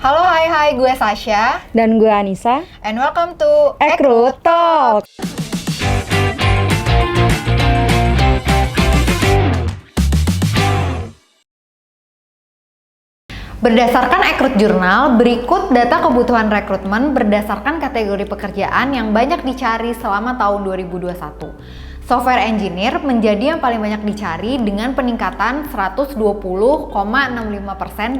Halo, hai, gue Sasha. Dan gue Anissa. And welcome to Ekrut Talk. Berdasarkan Ekrut Jurnal, berikut data kebutuhan rekrutmen berdasarkan kategori pekerjaan yang banyak dicari selama tahun 2021. Software engineer menjadi yang paling banyak dicari dengan peningkatan 120,65%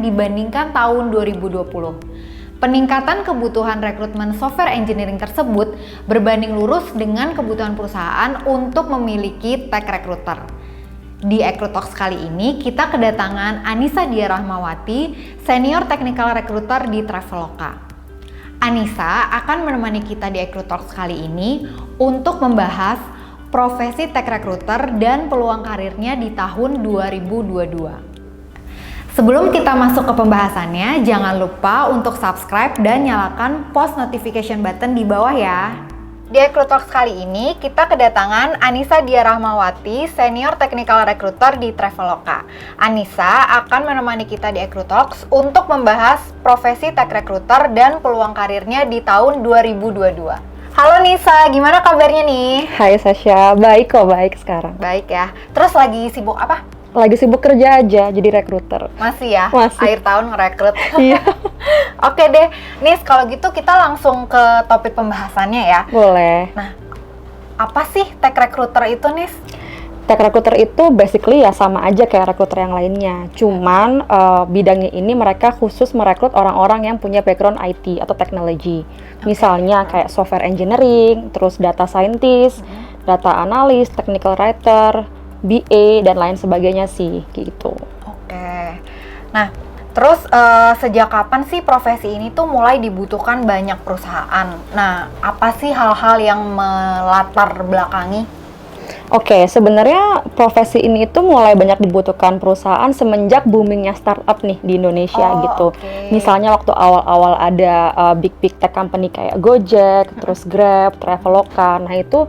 dibandingkan tahun 2020. Peningkatan kebutuhan rekrutmen software engineering tersebut berbanding lurus dengan kebutuhan perusahaan untuk memiliki tech recruiter. Di Ekrut Talks kali ini kita kedatangan Anissa Dia Rahmawati, Senior Technical Recruiter di Traveloka. Anissa akan menemani kita di Ekrut Talks kali ini untuk membahas profesi tech recruiter dan peluang karirnya di tahun 2022. Sebelum kita masuk ke pembahasannya, jangan lupa untuk subscribe dan nyalakan post notification button di bawah ya. Di Ekrut Talks kali ini, kita kedatangan Anissa Dia Rahmawati, Senior Technical Recruiter di Traveloka. Anissa akan menemani kita di Ekrut Talks untuk membahas profesi tech recruiter dan peluang karirnya di tahun 2022. Halo Nisa, gimana kabarnya nih? Hai Sasha, baik sekarang. Baik ya. Terus lagi sibuk apa? Lagi sibuk kerja aja, jadi recruiter. Masih ya? Masih. Akhir tahun ngerekrut. Iya. Oke deh, Nis, kalau gitu kita langsung ke topik pembahasannya ya. Boleh. Nah, apa sih tech recruiter itu, Nis? Tech recruiter itu basically ya sama aja kayak recruiter yang lainnya. Cuman bidangnya ini mereka khusus merekrut orang-orang yang punya background IT atau teknologi. Misalnya kayak software engineering, terus data scientist, data analyst, technical writer, BA, dan lain sebagainya sih, gitu. Oke. Nah, terus sejak kapan sih profesi ini tuh mulai dibutuhkan banyak perusahaan? Nah, apa sih hal-hal yang melatar belakangi? Oke, sebenarnya profesi ini tuh mulai banyak dibutuhkan perusahaan semenjak boomingnya startup nih di Indonesia gitu. Okay. Misalnya waktu awal-awal ada big tech company kayak Gojek, terus Grab, Traveloka. Nah itu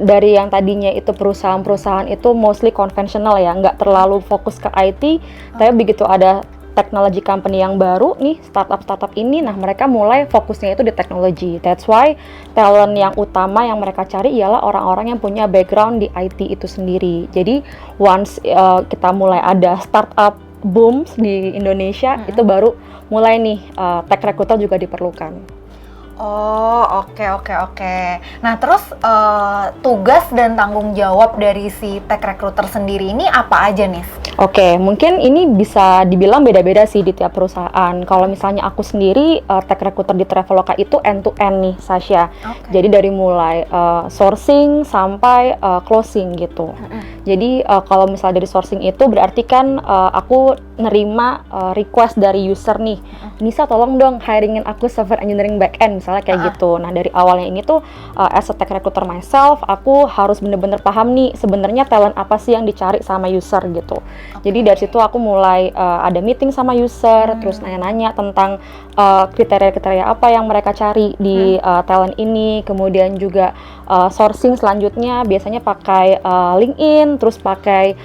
dari yang tadinya itu perusahaan-perusahaan itu mostly konvensional ya, nggak terlalu fokus ke IT. Tapi begitu ada teknologi company yang baru nih, startup ini, nah mereka mulai fokusnya itu di teknologi. That's why talent yang utama yang mereka cari ialah orang-orang yang punya background di IT itu sendiri. Jadi once kita mulai ada startup boom di Indonesia, itu baru mulai nih tech recruiter juga diperlukan. Oh, oke. Nah, terus tugas dan tanggung jawab dari si tech recruiter sendiri ini apa aja nih? Oke, mungkin ini bisa dibilang beda-beda sih di tiap perusahaan. Kalau misalnya aku sendiri, tech recruiter di Traveloka itu end-to-end nih, Sasha. Okay. Jadi dari mulai sourcing sampai closing gitu. Jadi kalau misalnya dari sourcing itu berarti kan aku nerima request dari user nih. Nisa tolong dong hiringin aku software engineering backend misalnya kayak gitu. Nah dari awalnya ini tuh as a tech recruiter myself, aku harus bener-bener paham nih sebenarnya talent apa sih yang dicari sama user gitu. Jadi dari situ aku mulai ada meeting sama user, terus nanya-nanya tentang kriteria-kriteria apa yang mereka cari di talent ini. Kemudian juga sourcing selanjutnya biasanya pakai LinkedIn, terus pakai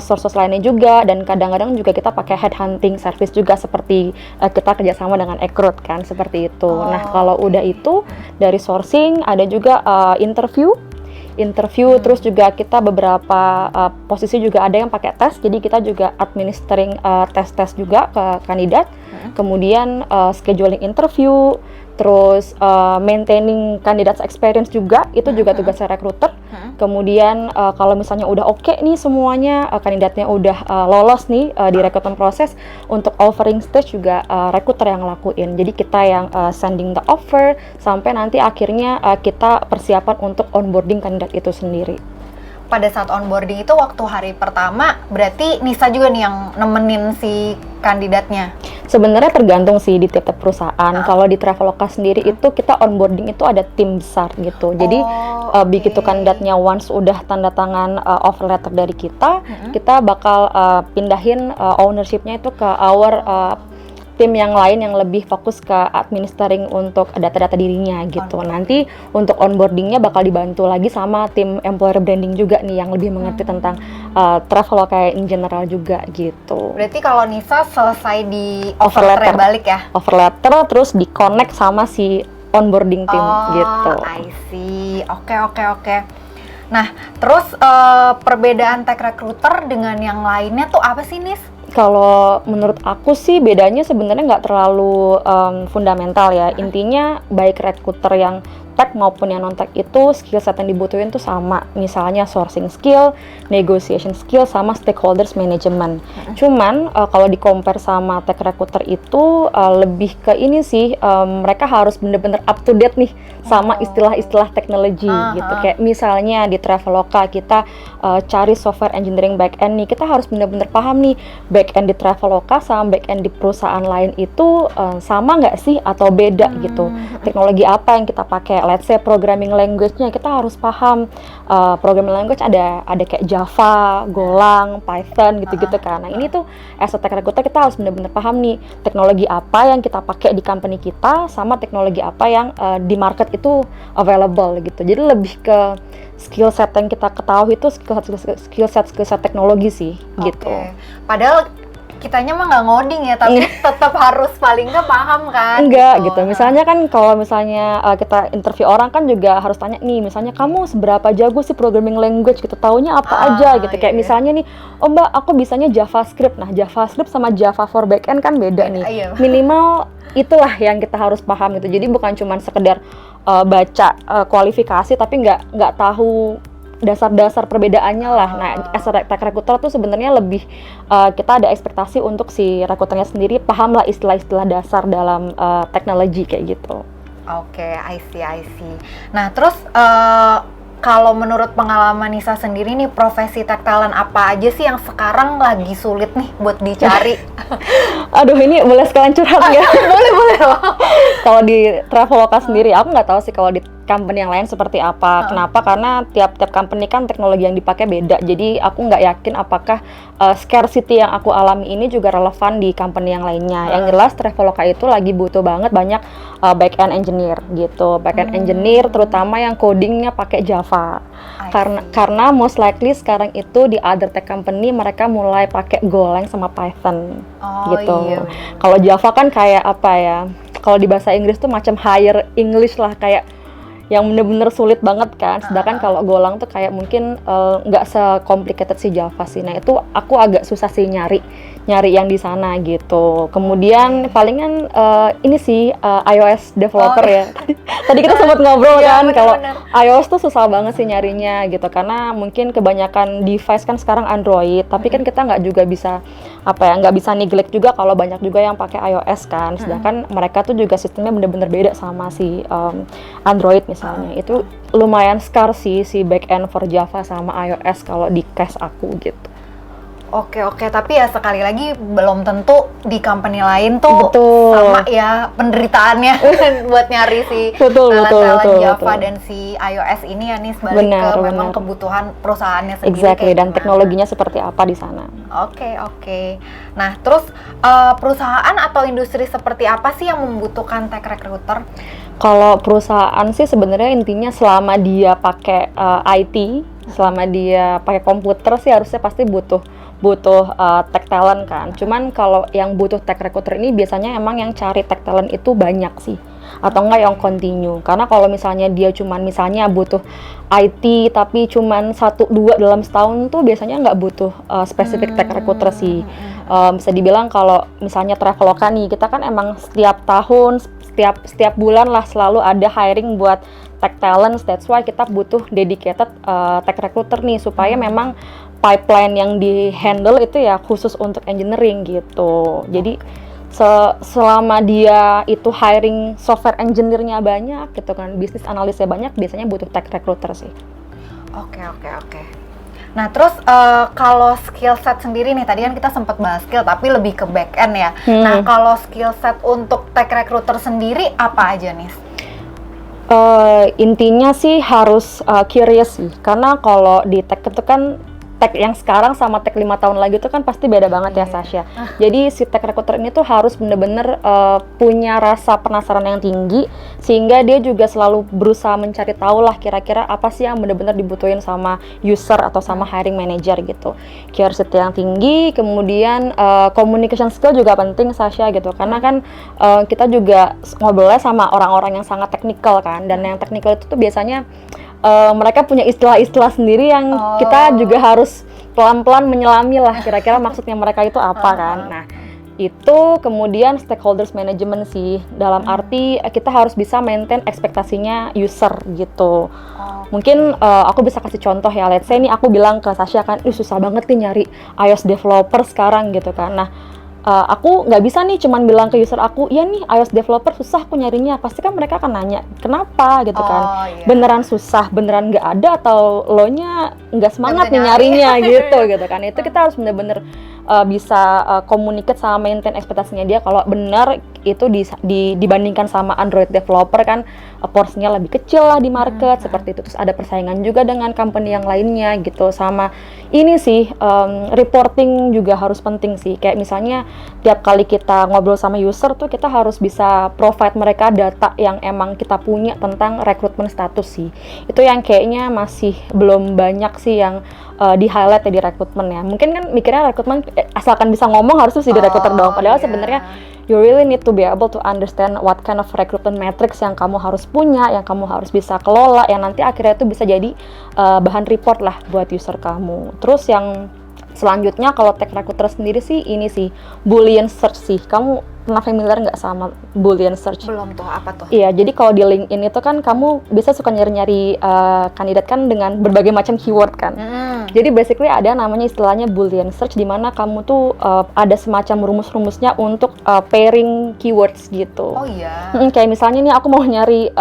source lainnya juga, dan kadang-kadang juga kita pakai headhunting service juga seperti kita kerjasama dengan Ekrut kan, seperti itu. Nah kalau udah itu dari sourcing ada juga interview, terus juga kita beberapa posisi juga ada yang pakai tes, jadi kita juga administering tes juga ke kandidat, kemudian scheduling interview, terus maintaining candidates experience juga, itu juga tugasnya recruiter. Kemudian kalau misalnya udah oke nih semuanya, kandidatnya udah lolos nih di recruitment proses, untuk offering stage juga recruiter yang ngelakuin. Jadi kita yang sending the offer sampai nanti akhirnya kita persiapan untuk onboarding kandidat itu sendiri. Pada saat onboarding itu waktu hari pertama, berarti Nisa juga nih yang nemenin si kandidatnya? Sebenarnya tergantung sih di tiap perusahaan. Kalau di Traveloka sendiri itu kita onboarding itu ada tim besar gitu. Jadi begitu kandidatnya once udah tanda tangan offer letter dari kita, kita bakal pindahin ownership-nya itu ke our tim yang lain yang lebih fokus ke administering untuk data-data dirinya gitu. Nanti untuk onboardingnya bakal dibantu lagi sama tim employer branding juga nih yang lebih mengerti tentang Traveloka in general juga gitu. Berarti kalau Nisa selesai di Offer letter balik ya? Offer letter terus di connect sama si onboarding tim gitu. I see. Oke. Nah, terus perbedaan tech recruiter dengan yang lainnya tuh apa sih, Nis? Kalau menurut aku sih bedanya sebenarnya nggak terlalu fundamental ya. Intinya baik recruiter yang tech maupun yang non-tech itu skill set yang dibutuhin tuh sama. Misalnya sourcing skill, negotiation skill, sama stakeholders management. Cuman kalau di-compare sama tech recruiter itu lebih ke ini sih, mereka harus bener-bener up to date nih sama istilah-istilah teknologi gitu. Kayak misalnya di Traveloka kita cari software engineering back-end nih, kita harus bener-bener paham nih back-end di Traveloka sama back-end di perusahaan lain itu sama nggak sih atau beda gitu. Teknologi apa yang kita pakai? Let's say programming language-nya kita harus paham. Programming language ada kayak Java, Golang, Python gitu-gitu kan. Nah ini tuh as a tech recruiter kita harus benar-benar paham nih teknologi apa yang kita pakai di company kita sama teknologi apa yang di market itu available gitu. Jadi lebih ke skill set yang kita ketahui itu skill set teknologi sih gitu. Padahal kitanya mah nggak ngoding ya, tapi tetap harus paling nggak paham kan? Enggak gitu. Misalnya kan kalau misalnya kita interview orang kan juga harus tanya nih, misalnya kamu seberapa jago sih programming language gitu, taunya apa aja gitu. Kayak misalnya nih, oh mbak aku bisanya JavaScript. Nah JavaScript sama Java for backend kan beda nih. Minimal itulah yang kita harus paham gitu. Jadi bukan cuma sekedar baca kualifikasi tapi nggak tahu dasar-dasar perbedaannya lah. Nah, as a tech recruiter tuh sebenarnya lebih kita ada ekspektasi untuk si recruiternya sendiri paham lah istilah-istilah dasar dalam teknologi kayak gitu. Oke, I see. Nah, terus kalau menurut pengalaman Nisa sendiri nih, profesi tech talent apa aja sih yang sekarang lagi sulit nih buat dicari? Aduh, ini boleh sekalian curhat ya? Boleh. Kalau di Traveloka sendiri, aku nggak tahu sih kalau di company yang lain seperti apa. Kenapa? Karena tiap company kan teknologi yang dipakai beda. Jadi aku nggak yakin apakah scarcity yang aku alami ini juga relevan di company yang lainnya. Yang jelas Traveloka itu lagi butuh banget banyak back-end engineer gitu. Back-end engineer terutama yang codingnya pakai Java. Karena most likely sekarang itu di other tech company mereka mulai pakai Golang sama Python gitu. Iya. Kalau Java kan kayak apa ya? Kalau di bahasa Inggris tuh macam higher English lah, kayak yang bener-bener sulit banget kan. Sedangkan kalau Golang tuh kayak mungkin nggak se-complicated si Java sih. Nah itu aku agak susah sih nyari yang di sana gitu. Kemudian palingan ini sih iOS developer ya. Tadi kita sempat ngobrol kan kalau iOS tuh susah banget sih nyarinya gitu, karena mungkin kebanyakan device kan sekarang Android. Tapi kan kita nggak juga bisa nggak bisa neglect juga kalau banyak juga yang pakai iOS kan. Sedangkan mereka tuh juga sistemnya bener-bener beda sama si Android misalnya. Itu lumayan scarce sih si back-end for Java sama iOS kalau di case aku gitu. Oke, tapi ya sekali lagi belum tentu di company lain tuh sama ya penderitaannya buat nyari si talent Java dan si iOS ini ya nih sebalik ke memang kebutuhan perusahaannya sendiri. Exactly, dan teknologinya seperti apa di sana. Oke. Nah, terus perusahaan atau industri seperti apa sih yang membutuhkan tech recruiter? Kalau perusahaan sih sebenarnya intinya selama dia pakai IT, selama dia pakai komputer sih harusnya pasti butuh tech talent kan. Cuman kalau yang butuh tech recruiter ini biasanya emang yang cari tech talent itu banyak sih, atau enggak yang continue. Karena kalau misalnya dia cuman misalnya butuh IT tapi cuman 1-2 dalam setahun tuh biasanya nggak butuh spesifik tech recruiter sih. Bisa dibilang kalau misalnya Traveloka nih, kita kan emang setiap tahun, setiap bulan lah selalu ada hiring buat tech talent. That's why kita butuh dedicated tech recruiter nih, supaya memang pipeline yang di handle itu ya khusus untuk engineering gitu. Jadi selama dia itu hiring software engineer-nya banyak gitu kan, bisnis analisnya banyak, biasanya butuh tech recruiter sih. Oke. Nah terus kalau skill set sendiri nih, tadi kan kita sempat bahas skill tapi lebih ke back end ya. Nah kalau skill set untuk tech recruiter sendiri apa aja nih? Intinya sih harus curious sih, karena kalau di tech itu kan tech yang sekarang sama tech 5 tahun lagi itu kan pasti beda banget ya Sasha. Jadi si tech recruiter ini tuh harus bener-bener punya rasa penasaran yang tinggi, sehingga dia juga selalu berusaha mencari tahu lah kira-kira apa sih yang bener-bener dibutuhin sama user atau sama hiring manager gitu. Curiosity yang tinggi, kemudian communication skill juga penting Sasha gitu, karena kan kita juga ngobrolnya sama orang-orang yang sangat teknikal kan, dan yang teknikal itu tuh biasanya mereka punya istilah-istilah sendiri yang kita juga harus pelan-pelan menyelami lah kira-kira maksudnya mereka itu apa kan. Nah, itu kemudian stakeholders management sih, dalam arti kita harus bisa maintain ekspektasinya user gitu. Mungkin aku bisa kasih contoh ya, let's say nih aku bilang ke Sasha kan, susah banget nih nyari iOS developer sekarang gitu kan. Nah, aku nggak bisa nih cuman bilang ke user aku, iya nih iOS developer susah aku nyarinya. Pasti kan mereka akan nanya, kenapa gitu kan? Beneran susah, beneran nggak ada, atau lo nya nggak semangat nih nyarinya gitu kan? Itu kita harus bener-bener bisa communicate sama maintain ekspektasinya dia. Kalau benar itu dibandingkan sama Android developer kan porsinya lebih kecil lah di market, seperti itu. Terus ada persaingan juga dengan company yang lainnya gitu. Sama ini sih reporting juga harus penting sih. Kayak misalnya tiap kali kita ngobrol sama user tuh kita harus bisa provide mereka data yang emang kita punya tentang rekrutmen status sih. Itu yang kayaknya masih belum banyak sih yang di highlight ya di rekrutmen ya. Mungkin kan mikirnya rekrutmen asalkan bisa ngomong harus jadi rekruter dong. Padahal sebenarnya you really need to be able to understand what kind of recruitment metrics yang kamu harus punya, yang kamu harus bisa kelola, yang nanti akhirnya itu bisa jadi bahan report lah buat user kamu. Terus yang selanjutnya kalau tech recruiter sendiri sih ini sih Boolean search sih. Kamu pernah familiar nggak sama Boolean search? Belum tuh, apa tuh? Iya, jadi kalau di LinkedIn itu kan kamu bisa suka nyari-nyari kandidat kan dengan berbagai macam keyword kan. Jadi basically ada namanya istilahnya Boolean search, di mana kamu tuh ada semacam rumus-rumusnya untuk pairing keywords gitu. Oh iya. Kayak misalnya nih aku mau nyari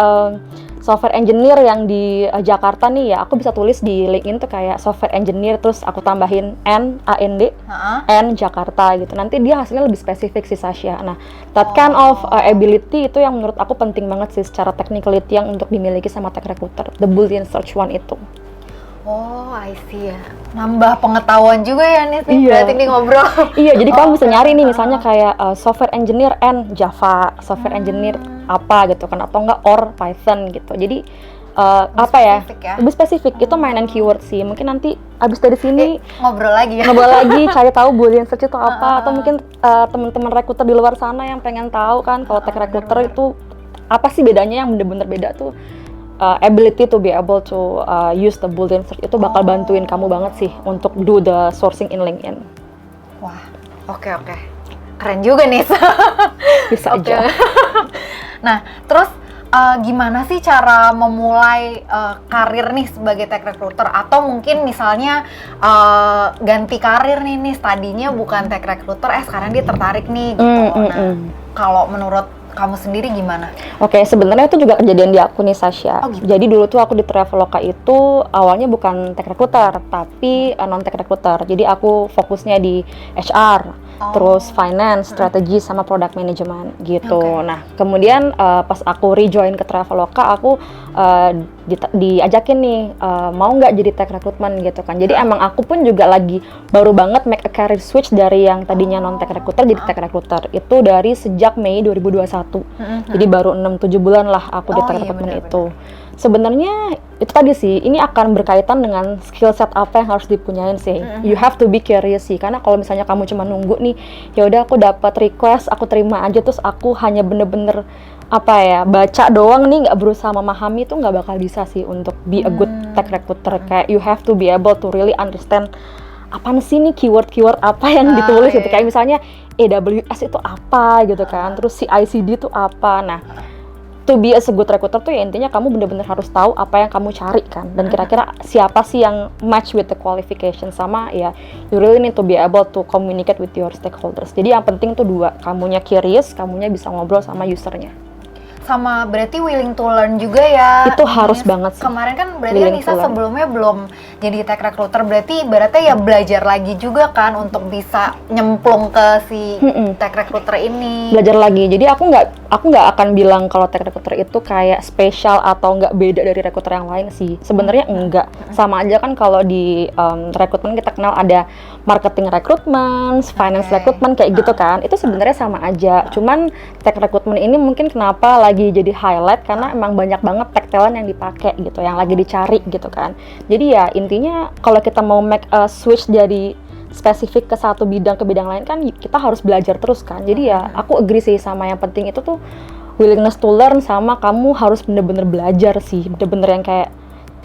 software engineer yang di Jakarta nih ya, aku bisa tulis di LinkedIn tuh kayak software engineer, terus aku tambahin N Jakarta gitu. Nanti dia hasilnya lebih spesifik sih Sasha. Nah, that kind of ability itu yang menurut aku penting banget sih secara technicality yang untuk dimiliki sama tech recruiter. The Boolean search one itu. Oh, I see ya. Nambah pengetahuan juga ya nih, berarti nih ngobrol. Iya, jadi kamu bisa nyari nih misalnya kayak software engineer and Java, software engineer apa gitu kan, atau enggak or Python gitu. Jadi apa ya? Lebih spesifik. Itu mainan keyword sih. Mungkin nanti abis dari sini ngobrol lagi cari tahu Boolean search itu apa, atau mungkin teman-teman recruiter di luar sana yang pengen tahu kan kalau tech recruiter itu apa sih bedanya, yang bener-bener beda tuh ability to be able to use the Boolean search itu bakal bantuin kamu banget sih untuk do the sourcing in LinkedIn. Wah, oke. Keren juga nih. Bisa aja. Nah, terus gimana sih cara memulai karir nih sebagai tech recruiter, atau mungkin misalnya ganti karir nih studinya bukan tech recruiter, sekarang dia tertarik nih gitu. Kalau menurut kamu sendiri gimana? Oke, sebenarnya itu juga kejadian di aku nih Sasha. Oh, gitu. Jadi dulu tuh aku di Traveloka itu awalnya bukan tech recruiter, tapi non tech recruiter. Jadi aku fokusnya di HR, terus finance, strategi, sama product management gitu. Nah, kemudian pas aku rejoin ke Traveloka, aku diajakin nih mau nggak jadi tech recruitment gitu kan. Jadi emang aku pun juga lagi baru banget make a career switch dari yang tadinya non tech recruiter jadi tech recruiter. Itu dari sejak Mei 2021. Jadi baru 6-7 bulan lah aku di tech recruitment itu. Sebenarnya itu tadi sih, ini akan berkaitan dengan skill set apa yang harus dipunyain sih. You have to be curious sih, karena kalau misalnya kamu cuma nunggu nih, ya udah aku dapat request, aku terima aja, terus aku hanya bener-bener baca doang nih, nggak berusaha memahami, itu nggak bakal bisa sih untuk be a good tech recruiter. Kayak you have to be able to really understand apa sih nih keyword apa yang ditulis gitu. Kayak misalnya AWS itu apa gitu kan, terus CI/CD itu apa. Nah, to be as a good recruiter tuh ya intinya kamu bener-bener harus tahu apa yang kamu cari kan, dan kira-kira siapa sih yang match with the qualification, sama ya you really need to be able to communicate with your stakeholders. Jadi yang penting tuh dua, kamunya curious, kamunya bisa ngobrol sama usernya. sama berarti willing to learn juga ya. Itu harus banget sih. Kemarin kan berarti Willing Nisa to learn. sebelumnya belum jadi tech recruiter, berarti ibaratnya ya belajar lagi juga kan untuk bisa nyemplung ke si tech recruiter ini. Belajar lagi. Jadi aku nggak akan bilang kalau tech recruiter itu kayak spesial atau nggak beda dari recruiter yang lain sih. Sebenarnya enggak. Sama aja kan kalau di rekrutmen kita kenal ada marketing recruitment, finance recruitment kayak gitu kan. Itu sebenarnya sama aja. Cuman tech recruitment ini mungkin kenapa lagi jadi highlight karena emang banyak banget tech talent yang dipakai gitu, yang lagi dicari gitu kan. Jadi ya intinya kalau kita mau make a switch dari spesifik ke satu bidang ke bidang lain kan kita harus belajar terus kan. Jadi ya aku agree sih sama yang penting itu tuh willingness to learn, sama kamu harus bener-bener belajar sih, bener-bener yang kayak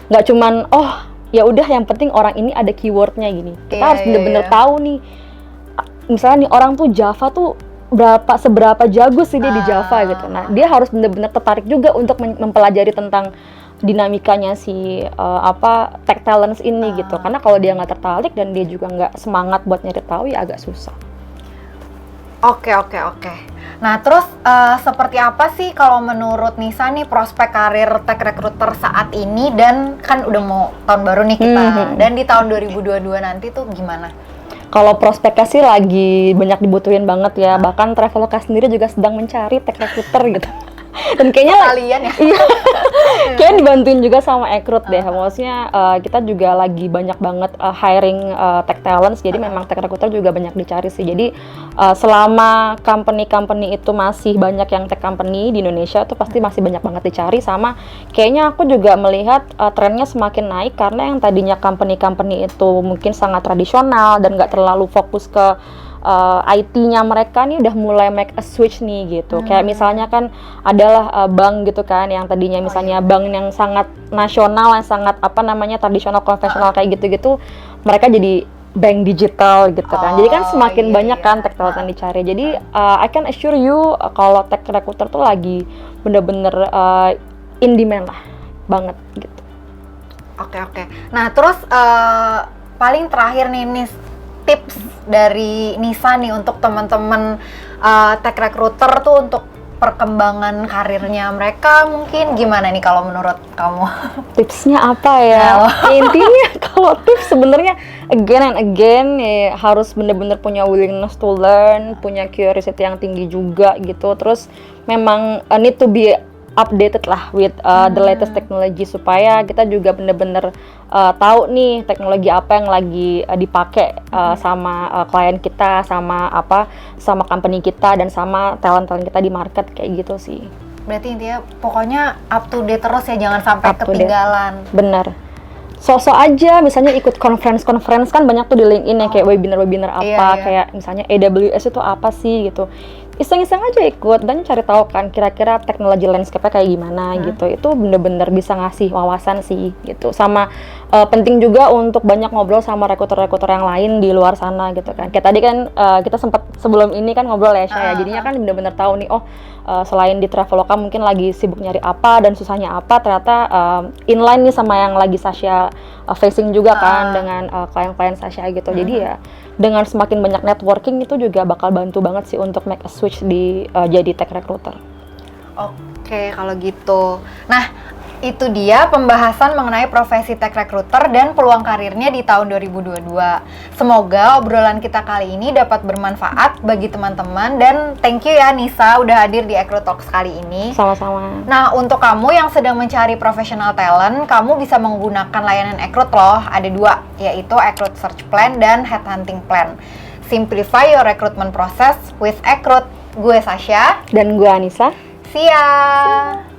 nggak cuman ya udah yang penting orang ini ada keywordnya gini. Kita harus bener-bener tahu nih, misalnya nih orang tuh Java tuh seberapa jago sih dia di Java gitu. Nah dia harus bener-bener tertarik juga untuk mempelajari tentang dinamikanya si tech talents ini gitu. Karena kalau dia nggak tertarik dan dia juga nggak semangat buat nyari tahu ya agak susah. Oke. Nah terus seperti apa sih kalau menurut Nisa nih prospek karir tech recruiter saat ini, dan kan udah mau tahun baru nih kita, dan di tahun 2022 nanti tuh gimana? Kalau prospeknya sih lagi banyak dibutuhin banget ya. Bahkan Traveloka sendiri juga sedang mencari tech recruiter gitu. Dan kayaknya kalian ya? Iya. Kayaknya dibantuin juga sama Ekrut deh. Maksudnya kita juga lagi banyak banget hiring tech talents. Jadi memang tech recruiter juga banyak dicari sih. Jadi selama company-company itu masih banyak yang tech company di Indonesia tuh pasti masih banyak banget dicari. Sama kayaknya aku juga melihat trennya semakin naik karena yang tadinya company-company itu mungkin sangat tradisional dan nggak terlalu fokus ke IT-nya mereka nih udah mulai make a switch nih gitu. Kayak misalnya kan adalah bank gitu kan yang tadinya misalnya bank yang sangat nasional, yang sangat tradisional konvensional kayak gitu-gitu, mereka jadi bank digital gitu kan. Jadi kan semakin banyak kan tech talent yang dicari. Jadi I can assure you kalau tech recruiter tuh lagi bener-bener in demand lah banget gitu. Oke. Nah terus paling terakhir nih Nis, tips dari Nisa nih untuk teman-teman tech recruiter tuh untuk perkembangan karirnya mereka mungkin gimana nih kalau menurut kamu? Tipsnya apa ya? Intinya kalau tips sebenarnya again and again ya, harus bener-bener punya willingness to learn, punya curiosity yang tinggi juga gitu. Terus memang need to be updated lah with the latest technology supaya kita juga bener-bener tahu nih teknologi apa yang lagi dipakai sama klien kita, sama company kita dan sama talent-talent kita di market kayak gitu sih. Berarti intinya pokoknya up to date terus ya, jangan sampai ketinggalan. Bener. Sosok aja misalnya ikut conference kan banyak tuh di LinkedIn ya, kayak webinar apa, kayak misalnya AWS itu apa sih gitu. Iseng-iseng aja ikut dan cari tahu kan kira-kira teknologi landscape-nya kayak gimana gitu. Itu bener-bener bisa ngasih wawasan sih gitu. Sama penting juga untuk banyak ngobrol sama rekruter-rekruter yang lain di luar sana gitu kan. Kayak tadi kan kita sempat sebelum ini kan ngobrol ya Syah, jadinya kan bener-bener tahu nih selain di Traveloka mungkin lagi sibuk nyari apa dan susahnya apa, ternyata inline nih sama yang lagi Sasha facing juga kan dengan klien-klien Sasha gitu. Jadi ya dengan semakin banyak networking itu juga bakal bantu banget sih untuk make a switch di jadi tech recruiter. Oke, kalau gitu. Nah, itu dia pembahasan mengenai profesi tech recruiter dan peluang karirnya di tahun 2022. Semoga obrolan kita kali ini dapat bermanfaat bagi teman-teman, dan thank you ya Nisa udah hadir di Ekrut Talks kali ini. Sama-sama. Nah, untuk kamu yang sedang mencari professional talent, kamu bisa menggunakan layanan Ekrut loh. Ada 2, yaitu Ekrut Search Plan dan Headhunting Plan. Simplify your recruitment process with Ekrut. Gue Sasha. Dan gue Anissa. See ya!